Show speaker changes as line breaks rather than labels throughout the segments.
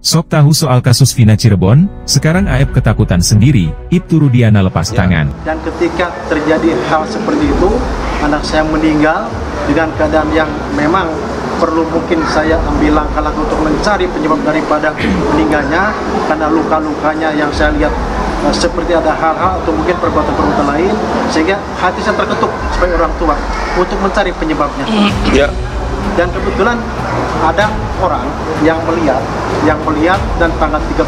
Sok tahu soal kasus Vina Cirebon, sekarang Aep ketakutan sendiri, Ibtu Rudiana lepas tangan.
Dan ketika terjadi hal seperti itu, anak saya meninggal dengan keadaan yang memang perlu mungkin saya ambil langkah-langkah untuk mencari penyebab daripada meninggalnya, karena luka-lukanya yang saya lihat seperti ada hal-hal atau mungkin perbuatan-perbuatan lain, sehingga hati saya terketuk sebagai orang tua untuk mencari penyebabnya. Dan kebetulan ada orang yang melihat dan tanggal 31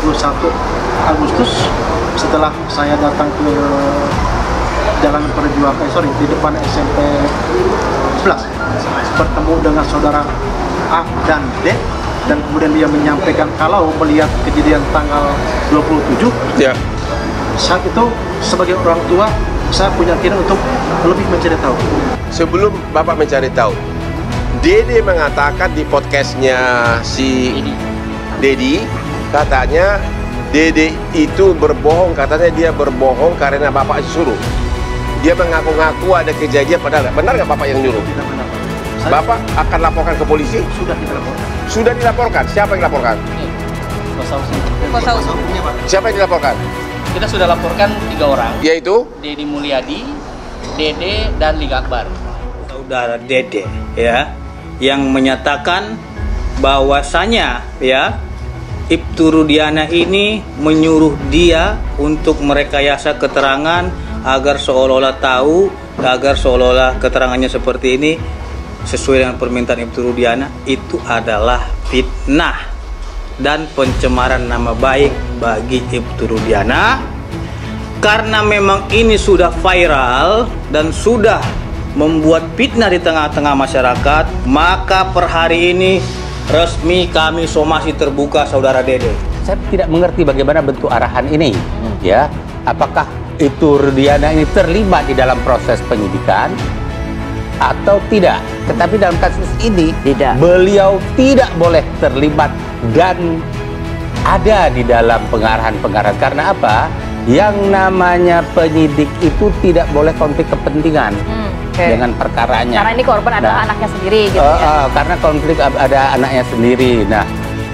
Agustus setelah saya datang ke Jalan Perjuangan, di depan SMP 11, bertemu dengan saudara A dan D, dan kemudian dia menyampaikan kalau melihat kejadian tanggal 27, saat itu sebagai orang tua saya punya keinginan untuk lebih mencari tahu.
Sebelum Bapak mencari tahu, Dede mengatakan di podcastnya si Dedi, katanya Dede itu berbohong, katanya dia berbohong karena Bapak suruh. Dia mengaku-ngaku ada kejadian, padahal benar nggak Bapak yang nyuruh?
Tidak benar.
Bapak akan laporkan ke polisi?
Sudah kita laporkan.
Sudah dilaporkan? Siapa yang dilaporkan? Siapa yang dilaporkan?
Kita sudah laporkan 3 orang,
yaitu
Dedi Mulyadi, Dede, dan Liga Akbar.
Saudara Dede, ya, yang menyatakan bahwasanya, ya, Ibtu Rudiana ini menyuruh dia untuk merekayasa keterangan agar seolah-olah tahu, agar seolah-olah keterangannya seperti ini sesuai dengan permintaan Ibtu Rudiana. Itu adalah fitnah dan pencemaran nama baik bagi Ibtu Rudiana, karena memang ini sudah viral dan sudah membuat fitnah di tengah-tengah masyarakat. Maka per hari ini resmi kami somasi terbuka saudara Dede.
Saya tidak mengerti bagaimana bentuk arahan ini, ya. Apakah Ibtu Rudiana ini terlibat di dalam proses penyidikan atau tidak? Tetapi dalam kasus ini tidak. Beliau tidak boleh terlibat dan ada di dalam pengarahan-pengarahan. Karena apa? Yang namanya penyidik itu tidak boleh konflik kepentingan dengan perkaranya.
Karena ini korban adalah anaknya sendiri, gitu ya?
Karena konflik ada anaknya sendiri. Nah,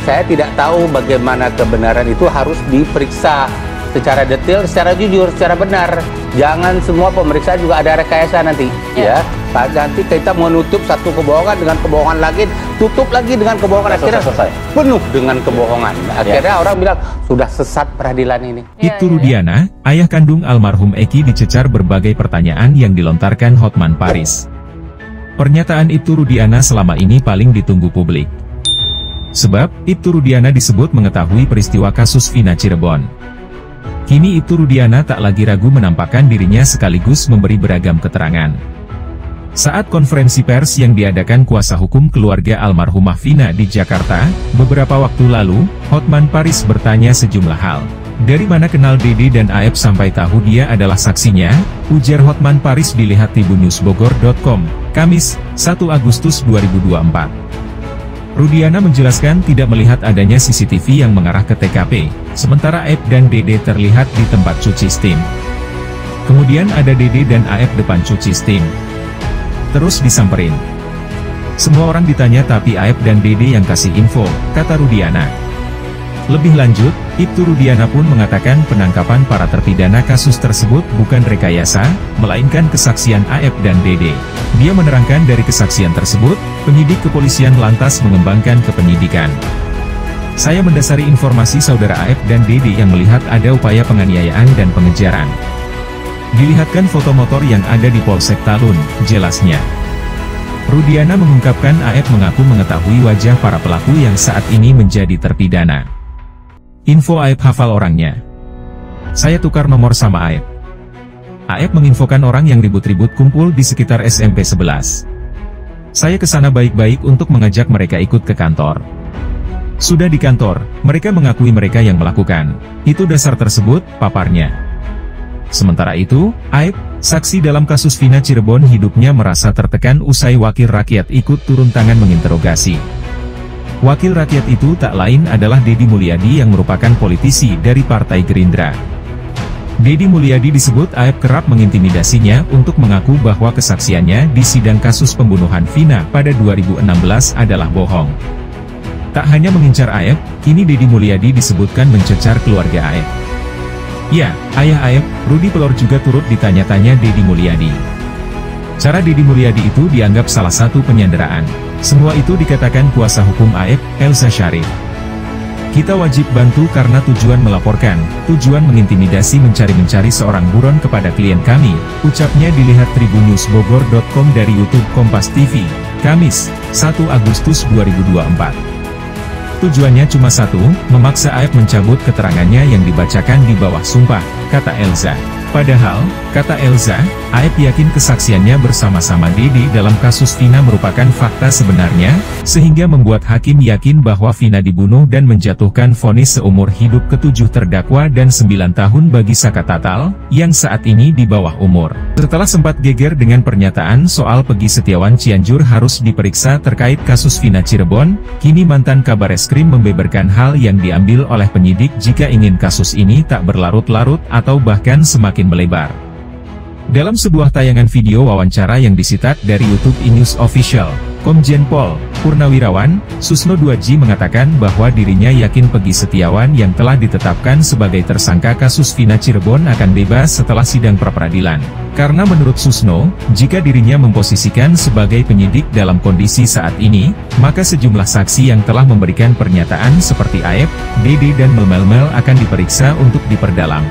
saya tidak tahu bagaimana kebenaran itu harus diperiksa secara detail, secara jujur, secara benar. Jangan semua pemeriksaan juga ada rekayasa nanti, ya. Nanti kita menutup satu kebohongan dengan kebohongan lagi, tutup lagi dengan kebohongan, akhirnya penuh dengan kebohongan. Akhirnya orang bilang sudah sesat peradilan ini.
Ibtu Rudiana, ayah kandung almarhum Eki, dicecar berbagai pertanyaan yang dilontarkan Hotman Paris. Pernyataan Ibtu Rudiana selama ini paling ditunggu publik. Sebab, Ibtu Rudiana disebut mengetahui peristiwa kasus Vina Cirebon. Kini Ibtu Rudiana tak lagi ragu menampakkan dirinya sekaligus memberi beragam keterangan. Saat konferensi pers yang diadakan kuasa hukum keluarga almarhumah Vina di Jakarta, beberapa waktu lalu, Hotman Paris bertanya sejumlah hal. Dari mana kenal Dede dan Aep sampai tahu dia adalah saksinya? Ujar Hotman Paris dilihat tribunnews.bogor.com, Kamis, 1 Agustus 2024. Rudiana menjelaskan tidak melihat adanya CCTV yang mengarah ke TKP, sementara Aep dan Dede terlihat di tempat cuci steam. Kemudian ada Dede dan Aep depan cuci steam. Terus disamperin. Semua orang ditanya tapi Aep dan Dede yang kasih info, kata Rudiana. Lebih lanjut, Ibtu Rudiana pun mengatakan penangkapan para terpidana kasus tersebut bukan rekayasa, melainkan kesaksian Aep dan Dede. Dia menerangkan dari kesaksian tersebut, penyidik kepolisian lantas mengembangkan ke penyidikan. Saya mendasari informasi saudara Aep dan Dede yang melihat ada upaya penganiayaan dan pengejaran. Dilihatkan foto motor yang ada di Polsek Talun, jelasnya. Rudiana mengungkapkan Aep mengaku mengetahui wajah para pelaku yang saat ini menjadi terpidana. Info Aep hafal orangnya. Saya tukar nomor sama Aep. Aep menginfokan orang yang ribut-ribut kumpul di sekitar SMP 11. Saya kesana baik-baik untuk mengajak mereka ikut ke kantor. Sudah di kantor, mereka mengakui mereka yang melakukan. Itu dasar tersebut, paparnya. Sementara itu, Aep, saksi dalam kasus Vina Cirebon, hidupnya merasa tertekan usai wakil rakyat ikut turun tangan menginterogasi. Wakil rakyat itu tak lain adalah Dedi Mulyadi yang merupakan politisi dari Partai Gerindra. Dedi Mulyadi disebut Aep kerap mengintimidasinya untuk mengaku bahwa kesaksiannya di sidang kasus pembunuhan Vina pada 2016 adalah bohong. Tak hanya mengincar Aep, kini Deddy Mulyadi disebutkan mencecar keluarga Aep. Ya, ayah Aep, Rudy Pelor juga turut ditanya-tanya Deddy Mulyadi. Cara Deddy Mulyadi itu dianggap salah satu penyanderaan. Semua itu dikatakan kuasa hukum Aep, Elza Syarif. Kita wajib bantu karena tujuan melaporkan, tujuan mengintimidasi mencari seorang buron kepada klien kami, ucapnya dilihat tribunnewsbogor.com dari YouTube Kompas TV, Kamis, 1 Agustus 2024. Tujuannya cuma satu, memaksa Aep mencabut keterangannya yang dibacakan di bawah sumpah, kata Elza. Padahal, kata Elza, Aep yakin kesaksiannya bersama-sama Deddy dalam kasus Vina merupakan fakta sebenarnya, sehingga membuat hakim yakin bahwa Vina dibunuh dan menjatuhkan vonis seumur hidup ke-7 terdakwa dan 9 tahun bagi Saka Tatal, yang saat ini di bawah umur. Setelah sempat geger dengan pernyataan soal Peggy Setiawan Cianjur harus diperiksa terkait kasus Vina Cirebon, kini mantan Kabareskrim membeberkan hal yang diambil oleh penyidik jika ingin kasus ini tak berlarut-larut atau bahkan semakin melebar. Dalam sebuah tayangan video wawancara yang disitat dari YouTube iNews Official, Komjen Pol Purnawirawan Susno 2G mengatakan bahwa dirinya yakin Peggy Setiawan yang telah ditetapkan sebagai tersangka kasus Vina Cirebon akan bebas setelah sidang pra-peradilan. Karena menurut Susno, jika dirinya memposisikan sebagai penyidik dalam kondisi saat ini, maka sejumlah saksi yang telah memberikan pernyataan seperti Aep, Deddy dan Melmel akan diperiksa untuk diperdalam.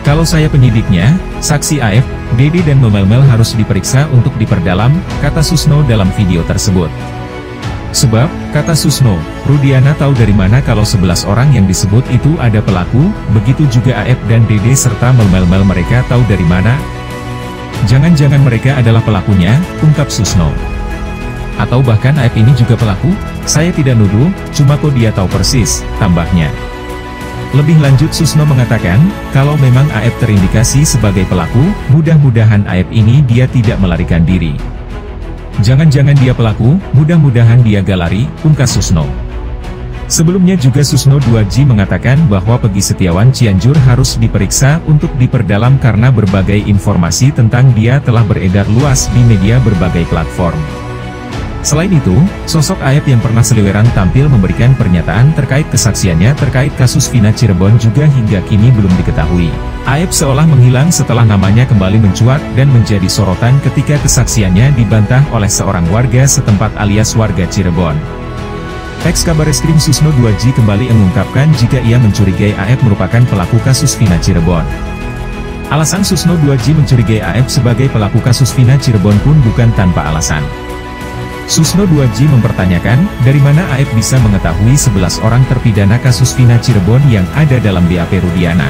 Kalau saya penyidiknya, saksi Aep, Deddy dan Melmel harus diperiksa untuk diperdalam, kata Susno dalam video tersebut. Sebab, kata Susno, Rudiana tahu dari mana kalau 11 orang yang disebut itu ada pelaku, begitu juga Aep dan Deddy serta Melmel mereka tahu dari mana? Jangan-jangan mereka adalah pelakunya, ungkap Susno. Atau bahkan Aep ini juga pelaku? Saya tidak nuduh, cuma kok dia tahu persis, tambahnya. Lebih lanjut Susno mengatakan, kalau memang Aep terindikasi sebagai pelaku, mudah-mudahan Aep ini dia tidak melarikan diri. Jangan-jangan dia pelaku, mudah-mudahan dia gak lari, ungkas Susno. Sebelumnya juga Susno 2G mengatakan bahwa Peggy Setiawan Cianjur harus diperiksa untuk diperdalam karena berbagai informasi tentang dia telah beredar luas di media berbagai platform. Selain itu, sosok Aep yang pernah seliweran tampil memberikan pernyataan terkait kesaksiannya terkait kasus Vina Cirebon juga hingga kini belum diketahui. Aep seolah menghilang setelah namanya kembali mencuat dan menjadi sorotan ketika kesaksiannya dibantah oleh seorang warga setempat alias warga Cirebon. Ex-Kabareskrim Susno 2G kembali mengungkapkan jika ia mencurigai Aep merupakan pelaku kasus Vina Cirebon. Alasan Susno 2G mencurigai Aep sebagai pelaku kasus Vina Cirebon pun bukan tanpa alasan. Susno 2G mempertanyakan, dari mana Aep bisa mengetahui 11 orang terpidana kasus Vina Cirebon yang ada dalam BAP Rudiana.